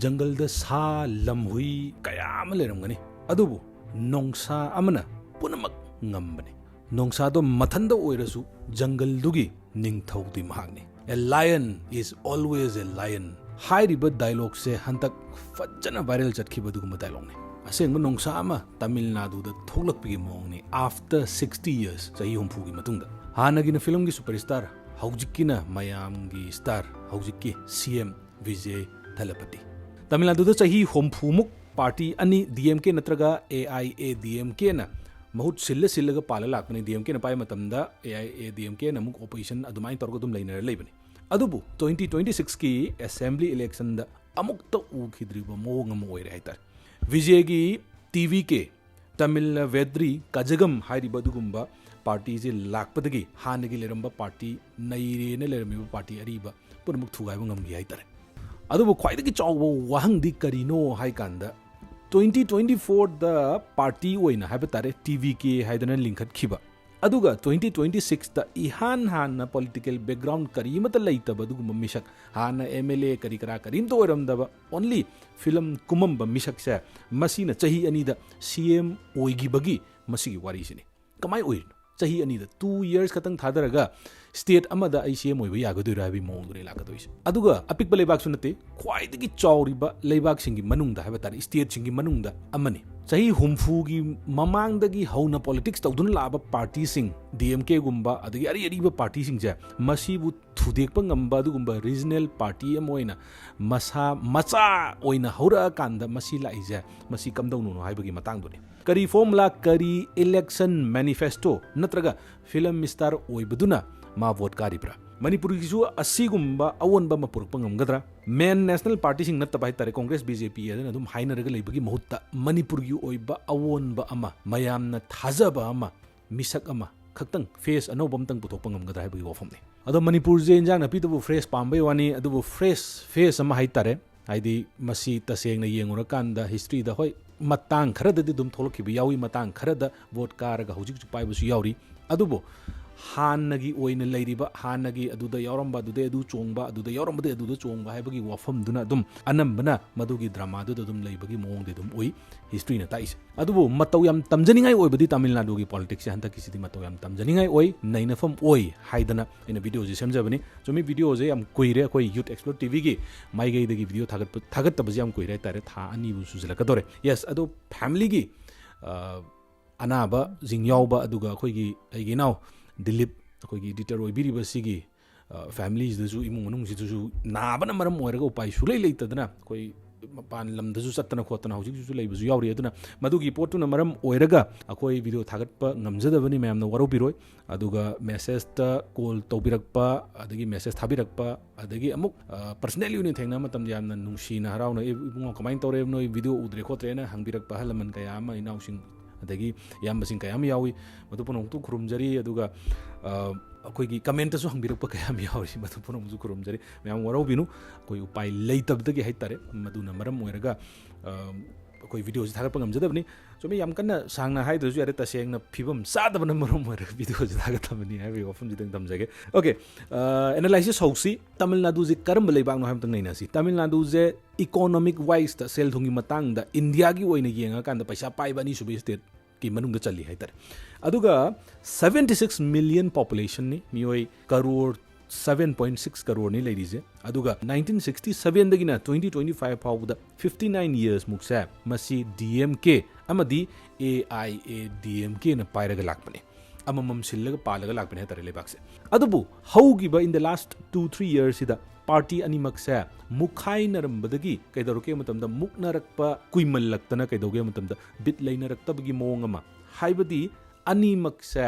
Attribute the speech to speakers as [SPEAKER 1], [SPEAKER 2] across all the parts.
[SPEAKER 1] jungle da sa lamhui kaya ama leramgani adubu nongsa amana punamak ngambani nongsa do mathanda oirasu jungle dugi ningthauti mahagni a lion is always a lion hairiba dialogue se hantak fajana viral chatkibaduguma dialogue ne asengba nongsa ama Tamil Nadu da tholakpigi mongni after 60 years sahi humpugi matungda hanagina film gi superstar haujikina mayamgi star haujikki CM VIJAY Thalapati Tamil Nadu da sahi humphumuk party ani DMK natraga AIADMK na mahut sillaga pala lakpani DMK na pai matamda AIADMK na muk opposition adumai torgo dum lainara leibani adubu 2026 ki assembly election da amukta ukhidriba mongam oire haitar VIJAY gi TV ke Tamil Vedri Kajagam hairiba dugumba party je lakpadagi hanagi leramba party naire ne leramiba party ariba purmuk thugaiba ngamgi haitar adubu khwaidagi chawba wahangdi karino haikanda 2024 da party oina haiba tare TVK haidana linkhat khiba aduga 2026 da ihan hanna political background karimata laitaba dugum misak hanna MLA kari kara karim to oramdaba only film kumamba misak sa masina chahi ani da CM oigi bagi masigi wari sini kamai oin chahi ani da 2 years katang thadaraga state amada ai CM oiba yagadoi bi mongure lakadois aduga apik balebak sunate khwaidagi chawriba leibak singi manungda haba tari state singi manungda amani chahi humfugi mamangdagi hauna politics tawdun laba party sing DMK gumba adagi ari party sing ja masibu thudekpa ngamba dugumba regional party amoina macha oina haura kanda masi laija masi kamdounu no haibagi matangduni kari formula kari election manifesto natraga film star oibaduna ma vote karibra Manipuri gisu asigumba awonba mapurukpa ngamgadra main national party sing nattaba haitare Congress BJP adana dum hainaraga leibagi mahutta Manipur gi oiba awonba ama mayamna thajaba ama misak ama khaktang face anobam tang puthokpa ngamgadra haibagi wafamni ado Manipur je injang na pitubu fresh pambai wani adubu fresh face ama haitare haidi masi tasengna yengura kanda history da hoi matang kharada dum tholokhibi yawi matang kharada vote karaga hojik chu paibusu yauri adubu hanagi oina leiriba hanagi aduda yauramba aduda adu chongba aduda yauramba aduda chongba haibagi wafam duna dum anambana madugi drama du dum leibagi mong de dum oi history na tais adubu mataw yam tamjaningai oibadi Tamil Nadu gi politics hanta kisidi mataw yam tamjaningai oi nainafam oi haidana ina video ji samjabani jomi video je yam koire koi Youth Xplore TV gi mai gai dagi video thagat tabaji yam koire tare tha ani bu sujala kadore yes adu family gi anaba jingyawba aduga khoi gi aigi naw Dilip akogi editor oibiriba sigi families dasu imung manung situ nabana maram oiraga upai sulai leitadana koi mapan lam dasu satana khotana hojik su leibusu yauri aduna madugi potuna maram oiraga akoi video thagatpa ngamjadabani mayamna warobiroi aduga message ta call tobirakpa adagi message thabirakpa adagi amuk personally uni thengna matam yamna nungsina harauna ibungo kamain tore noi video udre khotrena hangbirakpa halaman kaya ama inausing adagi yambasing kayam yawi matupunong tu khurumjari aduga akoigi comment su hangbirakpa kayam yawi matupunong su khurumjari mayam warobinu koi upai leitabdagi haitare maduna maram oiraga koi video ji thagapang amjadabni so me yam kanna sangna haidaju yare tasengna phibam sadabana maram oiraga video ji thagatamani habi often jidang tamjage okay analysis hausi Tamil Nadu ji karam leibang no hamtang naina si Tamil Nadu je economic wise ta sel thungi matang da India gi oina yenga kan da paisa pai bani subi state ki manung da chali haitar aduga 76 million population ni mioi crore 7.6 crore ni ladies aduga 1967 dagina 2025 fawda 59 years muksa masi DMK amadi AIADMK na pairaga lakpane amamam sillaga palaga lakpane hatare lebakse adubu haugiba in the last 2-3 years ida party animaksa mukhai narambadagi kaidaruke matamda muknarakpa kuimallakta kaidoge matamda bit lainaraktabagi mongama haibadi animaksa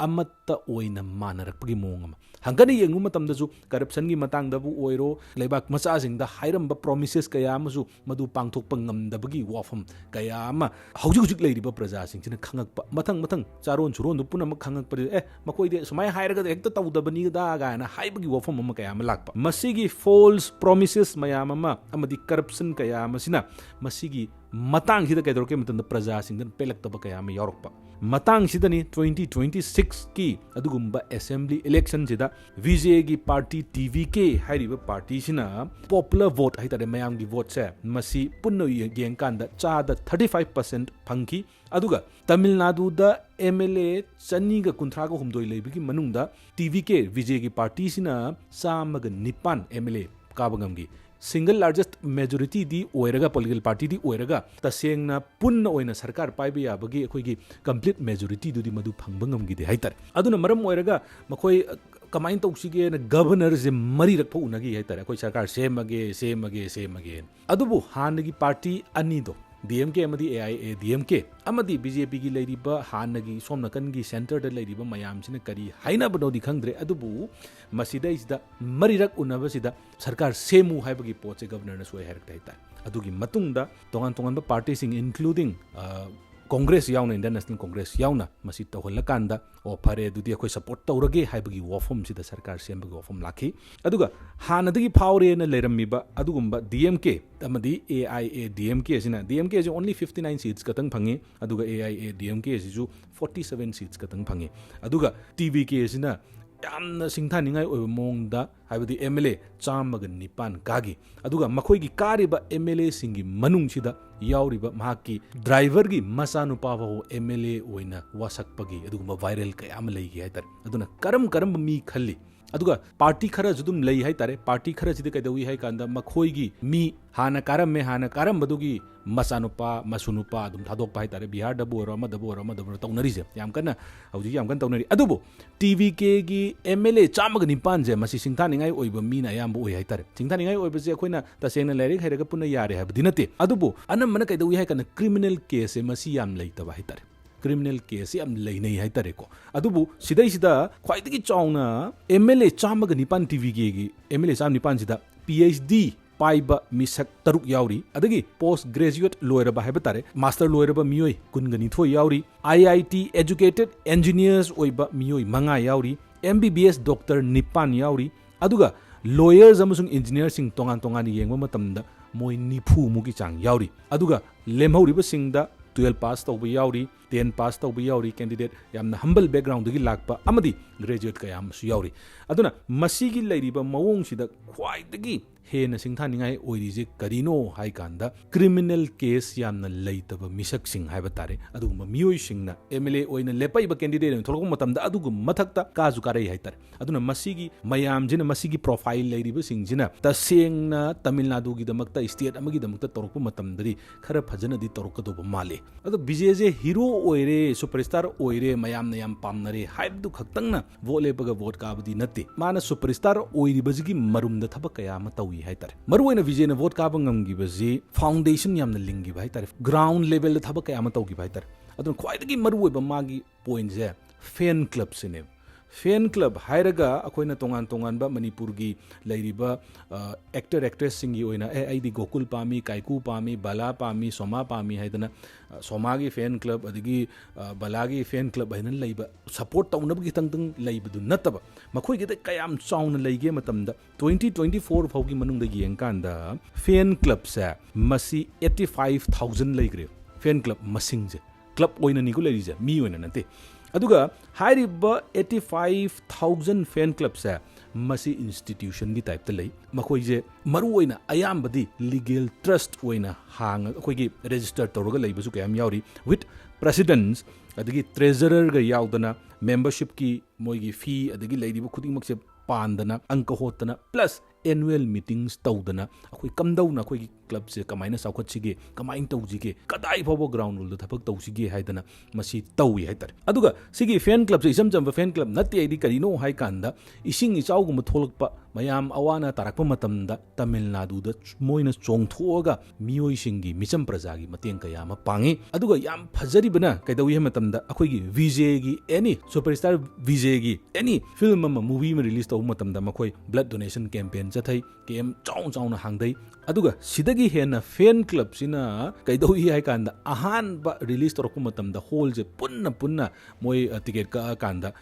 [SPEAKER 1] amatta oina manarakpagi mongama hangani yengu matamdasu corruption gi matangdabu oiro leibak macha singda hairamba promises kaya amasu madu pangthokpa ngamdabagi wafam kaya ama hojik leiriba praja singchina khangakpa mathang charon churon du puna khangakpa makoide sumai hairaga ekta tawdabani da gaina haibagi wafam ama kaya ama lakpa masigi false promises mayam ama amadi corruption kaya amasina masigi matang sida kay dorke matanda praja singdan pelakta kaya ma yorokpa matang sidani 2026 ki adugumba assembly election sida VIJAY gi party TVK hairiba party sina popular vote haitare mayam gi vote se masi punno yeng kanda chada 35% phangki aduga Tamil Nadu da MLA chani ga kunthra ga humdoi leibigi manungda TVK VIJAY gi party sina samaga nipan MLA kabangam gi single largest majority di oiraga political party di oiraga tasengna punna oina sarkar paiba yabagi akoigi complete majority du di madu phangbangam gi de haitar aduna maram oiraga makoi kamain tawsige na governor je mari rakpho unagi haitar akoi sarkar semage adubu hanagi party ani do DMK amadi AIA DMK amadi BJP gi leiriba hanagi somna kangi center da leiriba mayam sina kari haina banodi khangdre adubu masida isda marirak unaba sida sarkar semu haibagi poche governor na soi harak taita adugi matungda tongan ba party sing including Congress yauna Indian National Congress yauna masi tawhallakanda o phare dudi akoi support tawrage haibagi wafom sida sarkar sembagi wafom lakhi aduga hanadagi phawre na lerammiba adugumba DMK amadi AIA DMK sina DMK is only 59 seats katang phangi aduga AIA DMK is 47 seats katang phangi aduga TVK sina yamna singthaningai oiba mongda haibadi MLA chamaga nipan kagi aduga makhoi gi kariba MLA singi manung sida yauriba mahaki driver gi masanu pawa MLA oina wasakpagi aduga viral kayam leigi haitar aduna karam mi khalli aduga party khara judum lei haitare party khara jide kaidawi hai kanda makhoi gi mi hana karam badugi masanupa masunupa adum thadok pa haitare Bihar dabu rama taunari je yam kana hauji yam kan taunari adubo TVK gi MLA chamaga nipan je masi singthaningai oiba mi na yam oi haitare singthaningai oiba je akoina tasena lerik hairaga puna yare habdi nate adubo anam mana kaidawi hai kana criminal case masi yam leitaba haitare criminal case am leinei haitare ko adubu sidai sida khwaidagi chauna MLA chamaga nipan TVK gi MLA cham nipan sida PhD paiba misak taruk yauri adagi post graduate loiraba haibetare master loiraba miyoi kungani thoi yauri IIT educated engineers oiba miyoi manga yauri MBBS doctor nipan yauri aduga lawyers amasung engineers sing tongan yengba matamda moi nifu mugi chang yauri aduga lemhoriba singda 12 pass tawba yauri 10 pass tawba yauri candidate yamna humble background dagi lakpa amadi graduate kayam su yauri aduna masigi leiriba mawong sida khwaidagi hena singthaningai oirije karino hai kanda criminal case yamna leitaba misak sing haiba tare aduguma miyoi singna MLA oina lepaiba candidate tholko matamda adugum mathakta kazu karai haitare aduna masigi mayam jina masigi profile leiriba singjina tasengna Tamil Nadu gi damakta state amagi damakta torokpa matamdari khara phajana di torokado male adu BJJ hero oire superstar oire mayam na yam pamnare haibdu khaktangna vote lepaga vote kabadi natte mana superstar oiribajigi marumda thaba kaya ma tawi haitare maruina VIJAY na vote kaba ngamgi baji foundation yamna lingi haitare ground level thaba kaya ma tawgi haitare adun khwaidagi maruiba magi point je fan club sine fan club hairaga akoina tongan ba Manipur gi leiriba actor actress singi oina aidi Gokul pami Kaiku pami Bala pami Soma pami haidana Soma gi fan club adigi Bala gi fan club haina leiba support tawnab gi tang leiba du nataba makhoi gi kayam chauna leige matamda 2024 phawgi manungda gi yengkanda fan club sa masi 85000 leigre fan club masing je club oina ni ko leirija mi oina nate aduga hairiba 85000 fan club sa masi institution gi type ta lei makhoi je maru oina ayambadi legal trust oina hang akhoi gi register tawraga leibasu kayam yauri with presidents adigi treasurer ga yaudana membership ki moigi fee adigi leiriba khuding makse pandana angka hotana plus annual meetings tawdana akhoi kamdouna akhoi gi club se kamaina saukhat sige kamain tawjige kadai phobo ground rule thapak tawsige haidana masi tawi haitar aduga sigi fan club se isam jamba fan club natti aidi karino hai kanda ising ichau gum tholakpa mayam awana tarakpa matamda Tamil Nadu da moina chongthoga miyoi singi micham praja gi mateng kaya ma pangi aduga yam phajari bana kaidawi matamda akhoi gi VIJAY gi any superstar VIJAY gi any film ma movie ma release taw matamda makhoi blood donation campaign chathai kem chauna hangdai aduga sidagi सिदगी Hena fan club सिना कैदौई हाय कांदा अहान बा release तोरक मतमदा whole जे पुन्ना पुन्ना मोय ticket का कांदा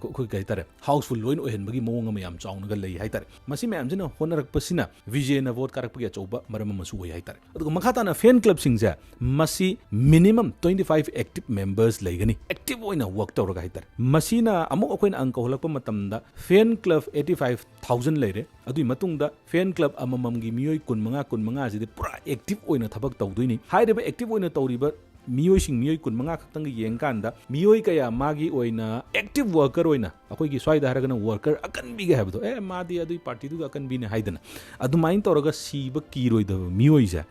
[SPEAKER 1] कोई कह तारे Housefull lion ओहनबगी मोंग अमा याम चाउनगा लई हाय तारे मसी मैम जिना होनरक पसिना विजय ना वोट कारक पगे चौबा मरम मसु होय हाय तारे अदु मखाताना फैन क्लब सिंग जे मसी मिनिमम 25 एक्टिव मेंबर्स लेगनी एक्टिव ओइना वर्क तौरगा हाय तारे मसीना अमु अखोइन अंक होलक मतमदा फैन क्लब 85000 लेरे अदुई मतुंगदा फैन क्लब अमममगी मियोय 15 जिदे पुरा एक्टिव ओइना थबक तौदुइनी हाइरेबा एक्टिव ओइना तौरिबा मियोय सिंग मियोय 15 खतंग येंकांदा मियोय कया मागी ओइना एक्टिव वर्कर ओइना अखोइगी स्वाइदा हारगना वर्कर अकनबी गे हाबदो ए मादी अदुई पार्टी दु अकनबी ने हाइदना अदुमाइन तौरगा सीब कीरोइदा मियोय जा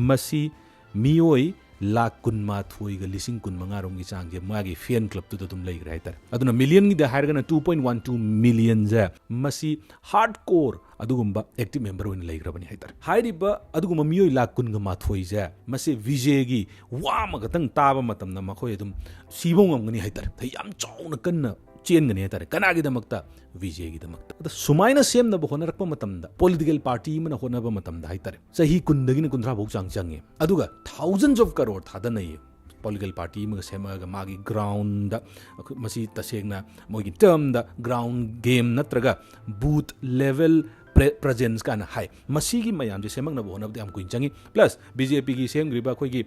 [SPEAKER 1] मसी मियोय लाख 15 लिसिंग 15 रोंगी चांगे मागी फैन क्लब तु तुम लेग्रे हाइतार अदुना मिलियन गी द हारगना 2.12 मिलियन जा मसी हार्डकोर अदुगुम्बा एक्टिव मेंबर ओइन लेग्रबनी हाइतार हाइरिबा अदुगुम्बा मियोय लाख 15 जा मसी विजय गी वामगतंग ताबा मतमना मखोय अदुम सीबोंगमगनी हाइतार याम चाउना कन्ना चेनगनी हाइतार कनागिदमक्ता विजयगिदमक्ता अद सुमाइना सेमनब होनरक्पा मतमदा पॉलिटिकल पार्टी मना होनबा मतमदा हाइतार सही कुंदगिन कुंद्रा भोग चांगे अदुगा थाउजेंड्स ऑफ करोड़ थादनई पॉलिटिकल पार्टी में सेमगा मागी ग्राउंड मसी तसेगना मोगी टर्म द ग्राउंड गेम नत्रगा बूथ लेवल प्रेजेंस का हाई मसीगी मयाम जे सेमंगना होनबदे हम कुइन चंगी प्लस बीजेपी की सेमग्रिबा खोगी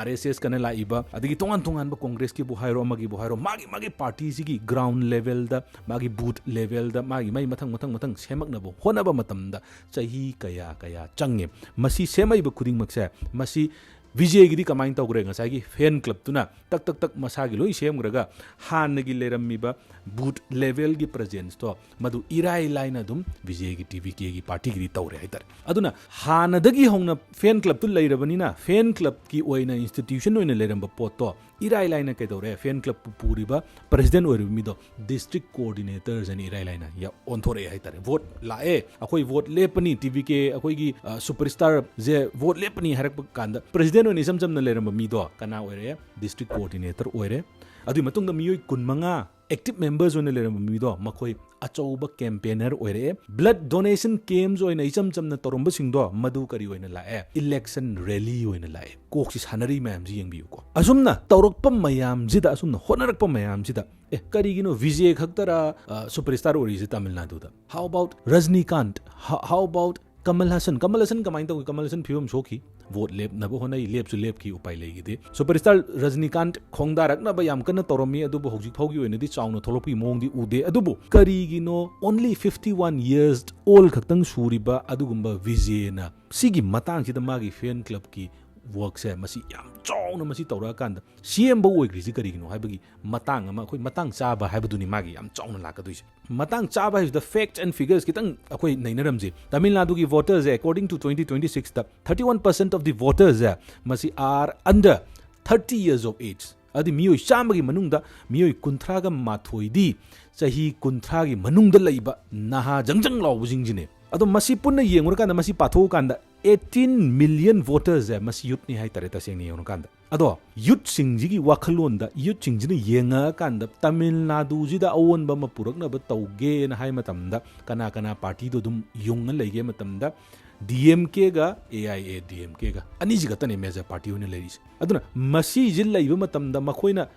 [SPEAKER 1] आरएसएस कने लाइबा अदगी तोंगान तोंगान बा कांग्रेस की बुहाइरो मागी मागी पार्टी सिगी ग्राउंड लेवल दा मागी बूथ लेवल दा मागी मई मथंग सेमकना बो होनबा मतमदा चाही कया चंगे मसी सेमैबा खुदिंग मक्से मसी विजय गिरी कमाइन तौग्रे ngसागी फैन क्लब तुना तक मसागी लोई सेमग्रगा हानगी लेरम्मीबा बूथ लेवल की प्रेजेंस तो मधु इराई लाइन दुम विजय की टीवी की पार्टी गिरी तौरे हाइतर अदुना हानदगी होंगना फैन क्लब तु लेरबनिना फैन क्लब की ओइना इंस्टीट्यूशन ओइना लेरम्बा पोत तो इराई लाइन कैदौरे फैन क्लब पूरीबा प्रेसिडेंट ओइरमिदो डिस्ट्रिक्ट कोऑर्डिनेटर्स एंड इराई लाइन या ओंथोरे हाइतर वोट लाए अखोई वोट लेपनी टीवी के अखोईगी सुपरस्टार जे वोट लेपनी हरक कांदा प्रेसिडेंट ओइना इसम समना लेरम्बा मिदो कना ओइरे डिस्ट्रिक्ट कोऑर्डिनेटर ओइरे अदुई मतुंग मियोय 15 एक्टिव मेंबर्स ओइना लेरम्बा मिदो मखोई अचौबा कैंपेनर ओइरे ब्लड डोनेशन कैम्स ओइना इचम चमना तोरम्बा सिंगदो मधु करी ओइना लाए इलेक्शन रैली ओइना लाए कोक्सि सानरी मैम जी यंगबियु को असुमना तौरकपा मयाम जिदा असुमना होनरकपा मयाम जिदा करीगिनो विजय खक्तरा सुपरस्टार ओरिजि तमिलनाडु दा how about Rajinikanth how about Kamal Haasan कमाइन तो कमल हसन फिल्म सोखी वोट लेप नबो होनई लेपसु लेप की उपाय लेगिदे सुपरस्टार रजनीकांत खोंगदारक याम कन्न तौरमी अदुबो हौजिक फौगी ओइनदि चाउनो थोलोपी मोंगदी उदे अदुबो करीगिनो ओनली 51 इयर्स ओल्ड खक्तंग सुरिबा अदुगुम्बा विजयना सिगी मतांग सिदा मागी फैन क्लब की वर्क से मसी याम चाउना मसी तौरा कांदा सीएमबो ओइग्रिजि करीगिनो हाइबगी मतांग अमा अखोई मतांग चाबा हाइबदुनि मागी याम चाउना लाकदुइसे मतांग चाबा is the facts and figures कितंग अखोई नैनरमजे तमिलनाडु की voters according to 2026 the 31% of the voters मसी are under 30 years of age अदि मियोय चामगी मनुंगदा मियोय कुंथ्रागा माथोइदी चाही कुंथ्रागी मनुंगदा लैबा नहा जंगजंग लावजिंगजिने अदो मसी पुन्ना येंगुरकांदा मसी पाथोकांदा 18 मिलियन वोटर्स मसी यूथ नि हाई तरे तसेंगनि येंगुरकांदा अदो यूथ सिंगजिगी वाखलोंदा यूथ सिंगजिना येंगा कांदा तमिलनाडु जिदा अवोनबा म पुरकनबा तौगे न हाई मतमदा कना पार्टी दो दुम योंग लैगे मतमदा डीएमके गा एआईए डीएमके गा अनि जिगतने मेजर पार्टी होने लेरिस अदुना मसी जिल लैबा मतमदा मखोइना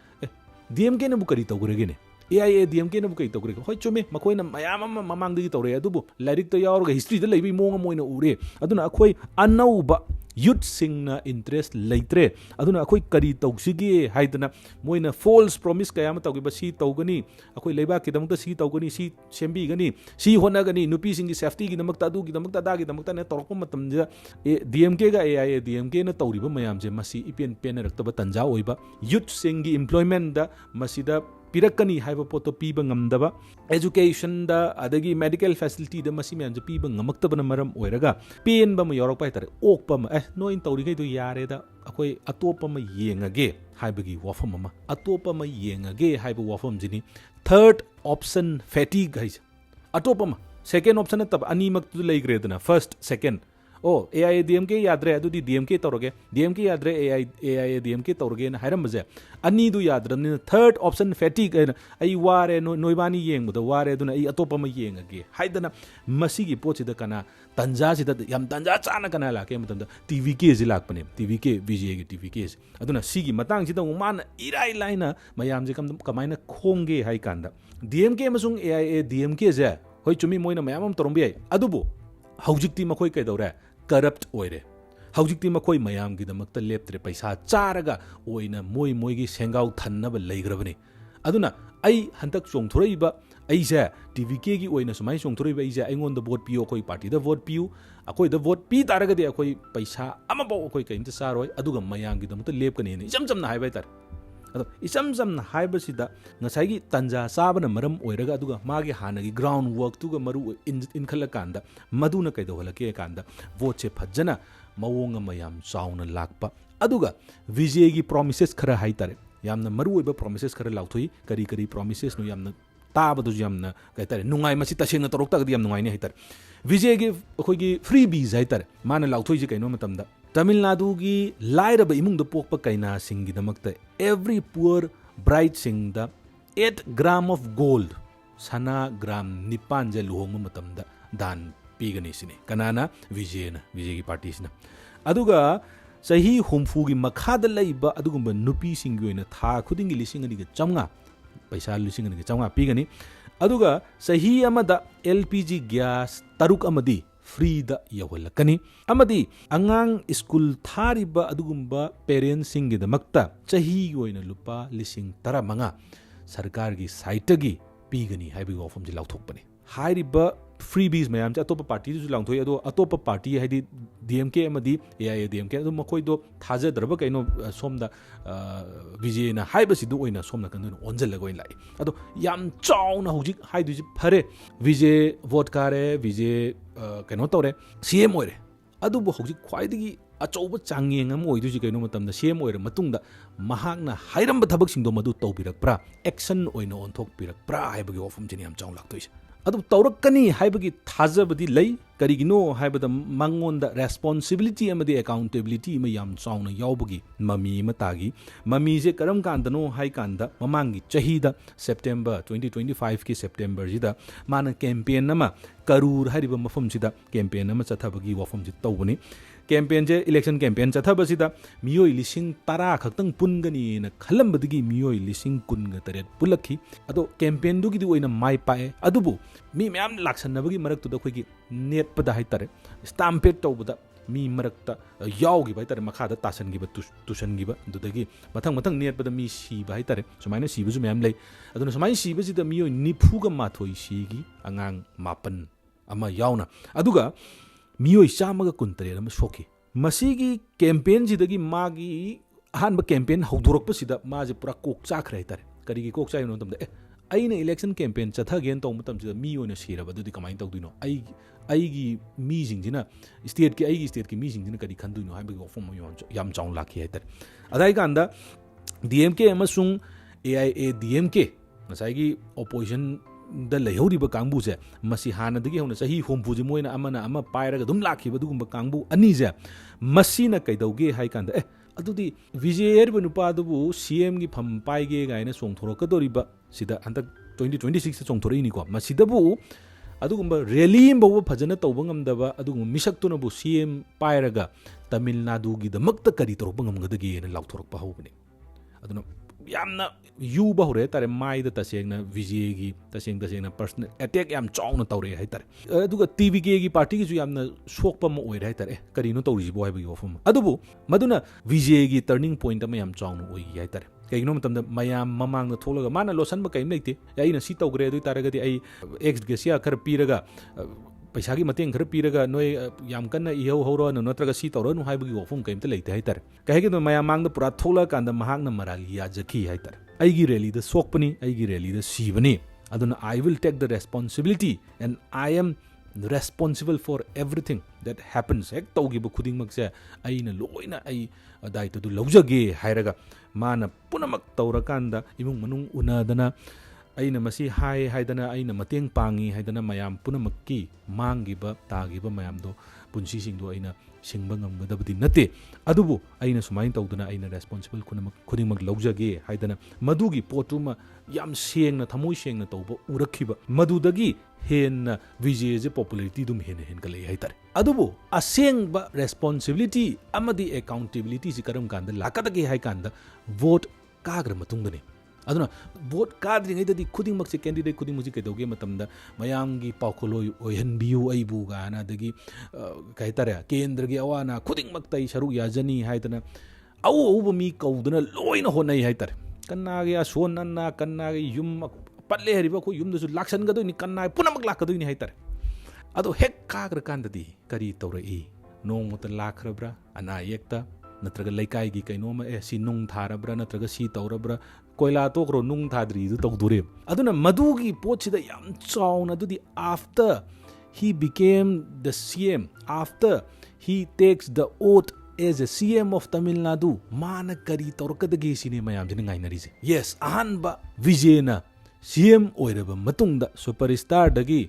[SPEAKER 1] डीएमके न बुकरी तौगरेगेने एआईए डीएमके न बुकरी तौगरे होय चुमे मखोइना मयाम ममांगदगी तौरे अदुबु लाइरिक तो यावरगा हिस्ट्री द लैबी मोंग मोइना उरे अदुना अखोइ अनौबा यूथ सिंगना इंटरेस्ट लेत्रे अदुना अखोइ करी तौसिगे हाइदना मोइना फॉल्स प्रॉमिस कयाम तौगिबा सी तौगनी अखोइ लेबा के दमक सी तौगनी सी सेम्बीगनी सी होनागनी नुपी सिंगी सेफ्टी की दमक तादु की दमक तादा की दमक ने तौरक मतमजा डीएमके गा एआईए डीएमके न तौरिबा मयाम जे मसी इपेन पेन रक्तबा तंजा ओइबा यूथ सिंगी एम्प्लॉयमेंट दा मसीदा पिरकनी हाइबा पोतो पीबा ngамदबा एजुकेशन दा अदगी मेडिकल फैसिलिटी दा मसी मैम जे पीबा ngमक्तबना मरम ओइरगा पेनबा म योरक पाइ तारे ओकपा म नोइन तौरिगै दो यारे दा अखोइ अतोपा म येंगगे हाइबगी वाफम म अतोपा म येंगगे हाइबा वाफम जिनी थर्ड ऑप्शन फैटिग हाइस अतोपा म सेकंड ऑप्शन तब अनीमक तु लेग्रेदना first second oh AI DMK yadre adudi DMK tawrage DMK yadre AI DMK tawrage na hairambaje ani du yadrabni third option fatigue ai ware noibani yengbuda ware aduna ai atopa ma yengage haidana masigi pochida kana tanja sida yam tanja chana kana lake matamda TVK ji lakpane TVK VIJAY gi TVK aduna sigi matang sida man irai laina mayam je kamaina khongge hai kanda DMK masung AI DMK je hoi chumi moina mayam torombi ai adubu haujikti makoi kaidore corrupt oire haujikti makoi mayam gi damakta leptre paisa charaga oina moi gi sengau thannaba leigrabani aduna ai hantak chongthoraiba aise TVK gi oina sumai chongthoraiba aise aingonda vote piyo koi party da vote piyu akoi da vote pi taraga de akoi paisa amabo akoi kaimta saroi aduga mayam gi damakta lepkani ni jamjamna haibai tar ado isam jamna haiba sida ngasai gi tanja sabana maram oiraga aduga magi hanagi ground work tuga maru in khala kanda maduna kaido halake kanda vote che phajana mawonga mayam sauna lakpa aduga VIJAY gi promises khara haitare yamna maru oiba promises khara lauthoi kari promises no yamna tabadu yamna kaitare nungai masi tasena torok tagdi yam nungai ni haitare VIJAY gi khoi gi freebies haitare mana lauthoi ji kaino matamda Tamil Nadu gi lairaba imung da pokpa kaina singi damakta every poor bride singda 8 gram of gold sana gram nipan je luhongma matamda dan pigani sini kanana VIJAY gi party sina aduga sahi humfu gi makhada laiba adugumba nupi singi oina tha khudingi lising ani ga chamnga paisa lising ani ga chamnga pigani aduga sahi amada LPG gas taruk amadi free da yawalakani amadi angang school thariba adugumba parents singi da makta chahi oina lupa lising tara manga sarkar gi site gi pigani haibi ofam ji lauthokpani hairiba freebies mayam cha atopa party ju langthoi ado atopa party haidi DMK amadi AI DMK ado makoi do thaja darba kaino somda VIJAY na haiba sidu oina somna kan onjal lagoi lai ado yam chauna hojik haidu ji phare VIJAY vote kare VIJAY kaino tore CM oire adu bo hojik khwaidigi achouba changyeng am oidu ji kaino matamda CM oire matungda mahakna hairamba thabak singdo madu tawbirakpra action oina onthok pirakpra haibagi ofam jini yam chaung laktoise adu tawrakani haibagi thajabadi lai karigino haibada mangonda responsibility amadi accountability ma yam chauna yaubagi mami matagi mami je karam kandano hai kanda mamangi chahida September 2025 ki September jida mana campaign nama karur hariba mafam sida campaign nama chathabagi wafam ji tawbani campaign je election campaign chathabasida miyoi lising tara khaktang pungani na khalambadigi miyoi lising kunga taret pulakhi ado campaign dugi di oina mai pae adubu mi myam laksanabagi maraktu da khoigi net pada haitare stampede tawbada mi marakta yawgi baitare makhada tasan gi ba tusan gi ba dudagi mathang net pada mi si ba haitare sumaina si bu myam lei aduna sumai si ba sida miyoi nifuga mathoi si gi angang mapan ama yauna aduga miyoi chamaga kuntare ama soki masigi campaign jidagi magi ahanba campaign hawdorokpa sida maje pura kok chakhre haitare karigi kok chai no tamda aina election campaign chathagen tong matam sida mi oina siraba dudi kamai tawduino aigi mi jingjina state ki mi jingjina kadi khanduino haibagi ofom yam chaung lakhi haitare adai kanda DMK amasung AIA DMK nasaigi opposition da laihoriba kangbu je masi hana dagi hona sahi hompu je moina ama pairaga dum lakhiba dugumba kangbu ani je masina kaidauge hai kanda adudi VIJAY erba nupa adubu CM gi pham paige gaina songthorokadoriba sida handak 2026 songthorei ni ko masidabu adugumba rally mbo phajana tawba ngamdaba adugum misaktuna bu CM pairaga Tamil Nadu gi damakta kari torokba ngamgadagi na laukthorokpa hobani aduna yamna yuba hore tare mai da tasengna VIJAY gi tasengna personal attack yam chauna tawre hai tare aduga TVK gi party gi ju yamna sokpa mo oi hai tare karino tawri bo hai bagi ofum adubu maduna VIJAY gi turning point ama yam chauna oi hai tare kaigino matamda mayam mamang na tholaga mana losan ba kaim leite aina si tawgre adu taragadi ai ex gesia khar piraga paisa gi mateng khar piraga noi yam kanna ihau horo no natraga si tawro no hai bagi ofum kaimta leite hai tare kaigi no mayam mang da pura thola kanda mahak na marali ya jakhi hai tare aigi rally da sokpani aigi rally da sibani aduna I will take the responsibility and I am responsible for everything that happens ek tawgi bu khuding mak se aina loina ai adai to du lawjage hairaga mana punamak tawrakanda imung manung unadana ꯑꯩꯅ ꯃꯁꯤ ꯍꯥꯏꯗꯅ ꯑꯩꯅ ꯃꯇꯦꯡ ꯄꯥꯡꯉꯤ ꯍꯥꯏꯗꯅ ꯃꯌꯥꯝ ꯄꯨꯝꯅꯃꯛꯀꯤ ꯃꯥꯡꯈꯤꯕ ꯇꯥꯈꯤꯕ ꯃꯌꯥꯝꯗꯣ ꯄꯨꯟꯁꯤꯁꯤꯡꯗꯣ ꯑꯩꯅ ꯁꯤꯡꯕ ꯉꯝꯒꯗꯕꯗꯤ ꯅꯠꯇꯦ ꯑꯗꯨꯕꯨ ꯑꯩꯅ ꯁꯨꯃꯥꯏꯅ ꯇꯧꯗꯅ ꯑꯩꯅ ꯔꯦꯁꯄꯣꯟꯁꯤꯕꯜ ꯈꯨꯗꯤꯡꯃꯛ ꯂꯧꯖꯒꯦ ꯍꯥꯏꯗꯅ ꯃꯗꯨꯒꯤ ꯄꯣꯠꯇꯨꯃ ꯌꯥꯝ ꯁꯦꯡꯅ ꯊꯃꯣꯏ ꯁꯦꯡꯅ ꯇꯧꯕ ꯎꯔꯛꯈꯤꯕ ꯃꯗꯨꯗꯒꯤ ꯍꯦꯟꯅ ꯚꯤꯖꯦꯁꯦ ꯄꯣꯄꯨꯂꯔꯤꯇꯤ ꯑꯗꯨꯝ ꯍꯦꯟꯅ ꯍꯦꯟꯒꯠꯂꯛꯏ ꯍꯥꯏꯇꯥꯔꯦ ꯑꯗꯨꯕꯨ ꯑꯁꯦꯡꯕ ꯔꯦꯁꯄꯣꯟꯁꯤꯕꯤꯂꯤꯇꯤ ꯑꯃꯗꯤ ꯑꯦꯀꯥꯎꯟꯇꯦꯕꯤꯂꯤꯇꯤꯁꯤ ꯀꯔꯝ ꯀꯥꯟꯗ ꯂꯥꯛꯀꯗꯒꯦ ꯍꯥꯏ ꯀꯥꯟꯗ ꯚꯣꯠ ꯀꯥꯈ꯭ꯔ ꯃꯇꯨꯡꯗꯅꯤ ꯑꯗꯨꯅ ꯚꯣꯠ ꯀꯥꯗ꯭ꯔꯤꯉꯩꯗꯗꯤ ꯈꯨꯗꯤꯡꯃꯛꯁꯦ ꯀꯦꯟꯗꯤꯗꯦꯠ ꯈꯨꯗꯤꯡꯃꯛꯁꯦ ꯀꯩꯗꯧꯒꯦ ꯃꯇꯝꯗ ꯃꯌꯥꯝꯒꯤ ꯄꯥꯎꯈꯣꯜꯂꯣꯏ ꯑꯣꯏꯍꯟꯕꯤꯌꯨ ꯑꯩꯕꯨ ꯀꯥꯏꯅ ꯑꯗꯒꯤ ꯀꯩ ꯍꯥꯏꯇꯥꯔꯦ ꯀꯦꯟꯗ꯭ꯔꯒꯤ ꯑꯋꯥ ꯑꯅꯥ ꯈꯨꯗꯤꯡꯃꯛꯇ ꯑꯩ ꯁꯔꯨꯛ ꯌꯥꯖꯅꯤ ꯍꯥꯏꯗꯅ ꯑꯎꯕ ꯃꯤ ꯀꯧꯗꯨꯅ ꯂꯣꯏꯅ ꯍꯣꯠꯅꯩ ꯍꯥꯏꯇꯥꯔꯦ ꯀꯅꯥꯒꯤ ꯑꯁꯣꯟ ꯑꯅꯥ ꯀꯅꯥꯒꯤ ꯌꯨꯝ ꯄꯠꯂꯦ ꯍꯥꯏꯔꯤꯕ ꯑꯩꯈꯣꯏ ꯌꯨꯝꯗꯁꯨ ꯂꯥꯛꯁꯟꯒꯗꯣꯏꯅꯤ ꯀꯅꯥꯒꯤ ꯄꯨꯝꯅꯃꯛ ꯂꯥꯛꯀꯗꯣꯏꯅꯤ ꯍꯥꯏꯇꯥꯔꯦ ꯑꯗꯣ ꯍꯦꯛ ꯀꯥꯈ꯭ꯔꯀꯥꯟꯗꯗꯤ ꯀꯔꯤ ꯇꯧꯔꯛꯏ ꯅꯣꯡꯃꯇ ꯂꯥꯛꯈ꯭ꯔꯕ꯭ꯔꯥ ꯑꯅꯥ ꯑꯌꯦꯛꯇ ꯅꯠꯇ꯭ꯔꯒ ꯂꯩꯀꯥꯏꯒꯤ ꯀꯩꯅꯣꯝꯃ ꯁꯤ ꯅꯨꯡ ꯊꯥꯔꯕ꯭ꯔꯥ ꯅꯠꯇ꯭ꯔꯒ ꯁꯤ ꯇꯧꯔꯕ꯭ꯔꯥ ꯀꯣꯏꯂꯥ ꯇꯣꯛꯈ꯭ꯔꯣ ꯅꯨꯡ ꯊꯥꯗ꯭ꯔꯤꯗꯨ ꯇꯧꯗꯣꯔꯦꯕ ꯑꯗꯨꯅ ꯃꯗꯨꯒꯤ ꯄꯣꯠꯁꯤꯗ ꯌꯥꯝ ꯆꯥꯎꯅ ꯑꯗꯨꯗꯤ after he became the CM after he takes the oath as a CM of Tamil Nadu mana kari taurakadage sine mayamjina ngainarise yes ahanba Vijayna CM oiraba matungda superstar dagi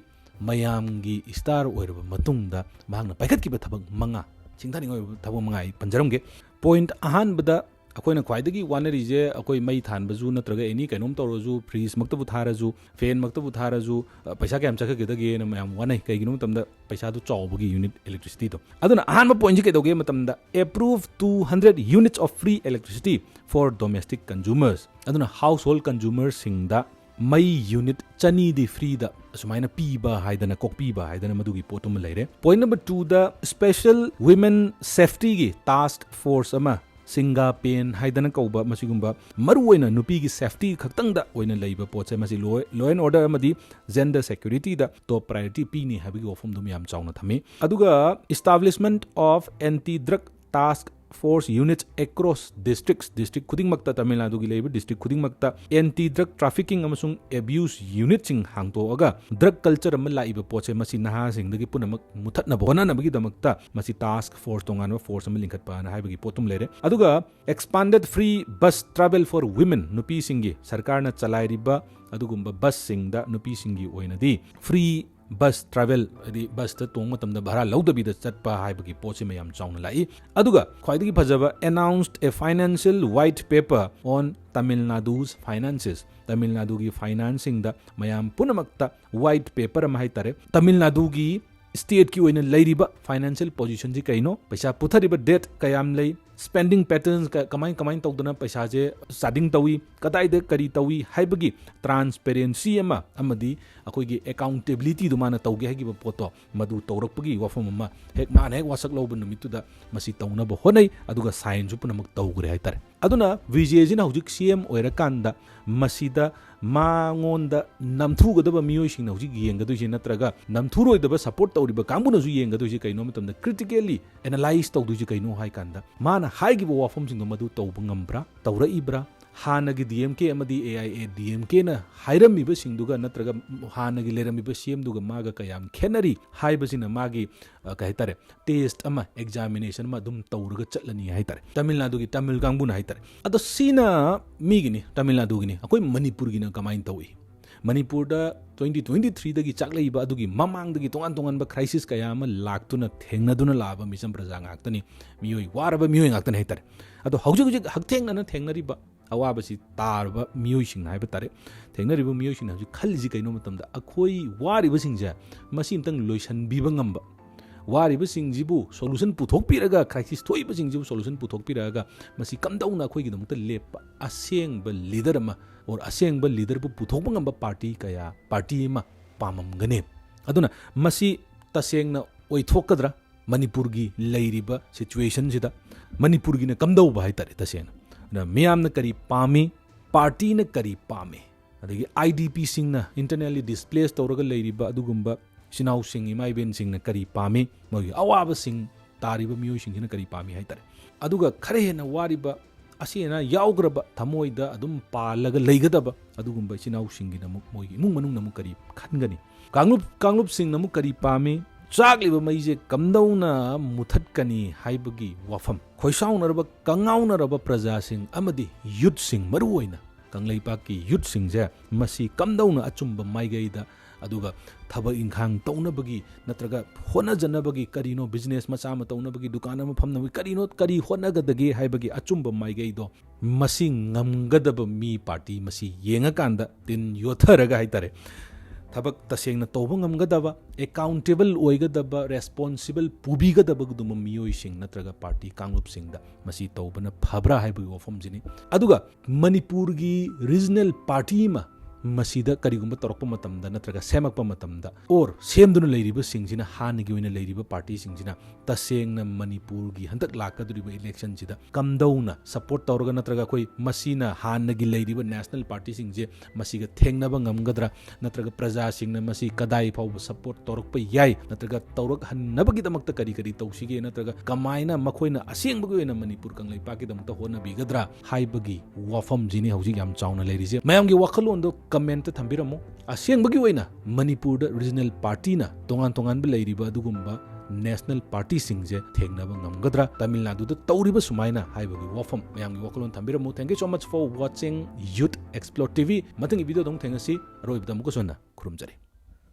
[SPEAKER 1] mayamgi star oiraba matungda mahangna paikhatkiba thabak manga singthani oiraba thabak manga ai panjaramge point ahanbada अखोइना ख्वाइदगी वानरीजे अखोइ May थानबजु नत्रगा any कैनोम तौरजु freeze मक्तबु थारजु फेन मक्तबु थारजु पैसा क्याम चखगेदगे न मयाम वानै कैगिनो मतमदा पैसा दु चौबगी unit electricity तो अदुना अहानबा point कैदोगे मतमदा approve 200 units of free electricity for domestic consumers अदुना हाउस होल्ड कंज्यूमर्स सिंगदा मई यूनिट चनी दी फ्री दा सुमाइना पीबा हाइदना कोकपीबा हाइदना मदुगी पोतुम लेरे पॉइंट नंबर 2 दा स्पेशल वुमेन सेफ्टी गी टास्क फोर्स अमा सिंगा पेन हाइदना कौबा मसिगुंबा मरुओइना नुपीगी सेफ्टी खक्तंगदा ओइना लैबा पोचे मसि लॉ एंड ऑर्डर अमदी जेंडर सिक्योरिटी दा टॉप प्रायोरिटी पीनी हाबिगी वफम दुम याम चाउना थमे अदुगा establishment of anti drug task force units across district खुदिंगमक्ता तमिलनाडु की लेबा डिस्ट्रिक्ट खुदिंगमक्ता एंटी ड्रग ट्रैफिकिंग अमसुंग एब्यूज यूनिट सिंग हांगतोअगा ड्रग कल्चर अम लाइबा पोचे मसि नहा सिंगदगी पुनमक मुथतनब होनानबगी दमक्ता मसि टास्क फोर्स तोंगानो फोर्स अम लिंखतपा ना हाइबगी पोतुम लेरे अदुगा एक्सपांडेड फ्री बस ट्रैवल फॉर वुमेन नुपी सिंगी सरकारना चलाइरिबा अदुगुंबा बस सिंगदा नुपी सिंगी ओइनदी फ्री बस ट्रैवल बस तोंग मतमदा भाड़ा लौदबीदा चटपा हाइबगी पोचे मयाम चाउना लाई अदुगा ख्वाइदगी फजबा announced a financial white paper on Tamil Nadu's finances Tamil Nadu की फाइनेंसिंग दा मयाम पुनमक्ता व्हाइट पेपर अमा हाइतारे तमिलनाडु की स्टेट की ओइना लैरिबा फाइनेंशियल पोजीशन जी कैनो पैसा पुथरिबा डेट कयाम लै स्पेंडिंग पैटर्न्स कमाइन तौदना पैसा जे साडिंग तौई कदाइदे करी तौई हाइबगी ट्रांसपेरेंसी अमा अमदी अखोइगी अकाउंटेबिलिटी दुमाना तौगे हाइगिबा पोतो मदु तौरकपगी वफम अमा हेक मान हेक वासक लौब नुमितुदा मसि तौनबो होनै अदुगा साइन जु पुनमक तौगरे हाइतारे अदुना विजयजिना हुजिक सीएम ओइरकांदा मसिदा मांगोंदा नमथुगदबा मियोइसिंगना हुजिक येंगदुइसे नत्रगा नमथुरोइदबा सपोर्ट तौरिबा कांगुनजु येंगदुइसे कैनो मतमदा क्रिटिकली एनालाइज तौदुइसे कैनो हाइकांदा माना हाइगिबो वाफमसिंगो मदु तौबा ngambra तौरइब्रा हानगी डीएमके अमदी एआईए डीएमके ना हाइरमिबा सिंगदुगा नत्रगा हानगी लेरमिबा सीएमदुगा मागा कयाम खेनरी हाइबसिना मागी कहतारे टेस्ट अमा एग्जामिनेशन मा दुम तौरगा चलनी हाइतारे तमिलनाडु की तमिल कांगबुना हाइतारे अदो सीना मीगिनी तमिलनाडु गिनी अकोइ मणिपुर गिना कमाइन तौई मणिपुर 2023 दगी चाकलैबा अदुगी ममांगदगी तोंगान तोंगानबा क्राइसिस कया अमा लाक्तुना थेंगनदुना लाबा मिसम प्रजा गाक्तनी मियोइ वारबा मियोइ गाक्तन हाइतारे अदो हौजिक हक्थेंगना थेंगनरिबा अवाबसी तारबा मियोइसिंग हाइबा तारे थेंगनरिबा मियोइसिंग हौजिक खल्लिजि कैनो मतमदा अखोइ वारिबसिंगजा मसिमतंग लोइसनबिबा ngamba वारिबसिंगजिबु सोल्यूशन पुथोकपिरगा क्राइसिस थोइबसिंगजिबु सोल्यूशन पुथोकपिरगा मसि कमदौना अखोइगिदमक्ता लेपा असेंगबा लीडर अमा और असेंगबा लीडर बु पुथोकबा ngamba पार्टी कया पार्टी अमा पाममगने अदुना मसि तसेंगना ओइथोकद्रा मणिपुर की लैरिबा सिचुएशन सिदा मणिपुर की कमदौबा हाइतारे तसेंगना ना मियामना करी पामे पार्टी न करी पामे अदगी आईडीपी सिंगना इंटरनली डिस्प्लेस तौरगा लैरिबा अदुगुंबा सिनाउ सिंग इमाइबेन सिंगना करी पामे मोगी अवाबा सिंग तारिबा मियोइ सिंगना करी पामे हाइतारे अदुगा खरे हेना वारिबा असीना याउग्रबा थमोइदा अदुम पालगा लैगदबा अदुगुंबा सिनाउ सिंगिना मुक मोगी इमुंग मनुंग नमु करी खनगनी कांगलुप सिंग नमु करी पामे चाकलिबा मैजे कमदौना मुथतकनी हाइबगी वफम खोइसाउनरबा कंगाउनरबा प्रजा सिंग अमदी युथ सिंग मरुओइना ꯀꯪꯂꯩꯄꯥꯛꯀꯤ ꯌꯨꯠꯁꯤꯡꯁꯦ ꯃꯁꯤ ꯀꯝꯗꯧꯅ ꯑꯆꯨꯝꯕ ꯃꯥꯏꯀꯩꯗ ꯑꯗꯨꯒ ꯊꯕꯛ ꯏꯪꯈꯥꯡ ꯇꯧꯅꯕꯒꯤ ꯅꯠꯇ꯭ꯔꯒ ꯍꯣꯠꯅꯖꯅꯕꯒꯤ ꯀꯔꯤꯅꯣ ꯕꯤꯖꯤꯅꯦꯁ ꯃꯆꯥ ꯑꯃ ꯇꯧꯅꯕꯒꯤ ꯗꯨꯀꯥꯟ ꯑꯃ ꯐꯝꯅꯕꯒꯤ ꯀꯔꯤ ꯍꯣꯠꯅꯒꯗꯒꯦ ꯍꯥꯏꯕꯒꯤ ꯑꯆꯨꯝꯕ ꯃꯥꯏꯀꯩꯗꯣ ꯃꯁꯤ ꯉꯝꯒꯗꯕ ꯃꯤ ꯄꯥꯔꯇꯤ ꯃꯁꯤ ꯌꯦꯡꯉꯀꯥꯟꯗ ꯇꯤꯟ ꯌꯣꯠꯊꯔꯒ ꯍꯥꯏꯇꯥꯔꯦ ꯊꯕꯛ ꯇꯁꯦꯡꯅ ꯇꯧꯕ ꯉꯝꯒꯗꯕ ꯑꯦꯀꯥꯎꯟꯇꯦꯕꯜ ꯑꯣꯏꯒꯗꯕ ꯔꯦꯁꯄꯣꯟꯁꯤꯕꯜ ꯄꯨꯕꯤꯒꯗꯕꯒꯨꯝꯕ ꯃꯤꯑꯣꯏꯁꯤꯡ ꯅꯠꯇ꯭ꯔꯒ ꯄꯥꯔꯇꯤ ꯀꯥꯡꯂꯨꯞꯁꯤꯡꯗ ꯃꯁꯤ ꯇꯧꯕꯅ ꯐꯕ꯭ꯔꯥ ꯍꯥꯏꯕꯒꯤ ꯋꯥꯐꯝꯁꯤꯅꯤ ꯑꯗꯨꯒ ꯃꯅꯤꯄꯨꯔꯒꯤ ꯔꯤꯖꯅꯦꯜ ꯄꯥꯔꯇꯤ ꯑꯃ ꯃꯁꯤꯗ ꯀꯔꯤꯒꯨꯝꯕ ꯇꯧꯔꯛꯄ ꯃꯇꯝꯗ ꯅꯠꯇ꯭ꯔꯒ ꯁꯦꯝꯃꯛꯄ ꯃꯇꯝꯗ ꯑꯣꯔ ꯁꯦꯝꯗꯨꯅ ꯂꯩꯔꯤꯕꯁꯤꯡꯁꯤꯅ ꯍꯥꯟꯅꯒꯤ ꯑꯣꯏꯅ ꯂꯩꯔꯤꯕ ꯄꯥꯔꯇꯤꯁꯤꯡꯁꯤꯅ ꯇꯁꯦꯡꯅ ꯃꯅꯤꯄꯨꯔꯒꯤ ꯍꯟꯗꯛ ꯂꯥꯛꯀꯗꯧꯔꯤꯕ ꯏꯂꯦꯛꯁꯟꯁꯤꯗ ꯀꯝꯗꯧꯅ ꯁꯞꯄꯣꯔꯠ ꯇꯧꯔꯒ ꯅꯠꯇ꯭ꯔꯒ ꯑꯩꯈꯣꯏ ꯃꯁꯤꯅ ꯍꯥꯟꯅꯒꯤ ꯂꯩꯔꯤꯕ ꯅꯦꯁꯅꯦꯜ ꯄꯥꯔꯇꯤꯁꯤꯡꯁꯦ ꯃꯁꯤꯒ ꯊꯦꯡꯅꯕ ꯉꯝꯒꯗ꯭ꯔꯥ ꯅꯠꯇ꯭ꯔꯒ प्रजासिंगना मसी कदाई फाउब सपोर्ट तौरक याय नत्रगा तौरक हन्नबगीदमक्ता करी करी तौसिगे नत्रगा कमायना मखोयना असेंबगी ओइना मणिपुर कंगलैपाकीदमक्ता होनबीगद्रा हाइबगी वाफम जिनी हौजिक याम चाउना लेरिजे मयामगी वखलोंदो कमेंट थंबिरमो असेंबगी ओइना मणिपुर रीजनल पार्टीना तोंगान तोंगान लेरिबा अदुगुम्बा नेशनल पार्टी सिंजे थेंगनबा ngамगद्रा तमिलनाडुदा तौरिबा सुमाइना हाइबगी वाफम मयामगी वखलोन थंबिरमो thank you so much for watching Youth Explore TV मथंगी वीडियो दong थेंगसी रोइबदा मुको सोना खुरुमजरी।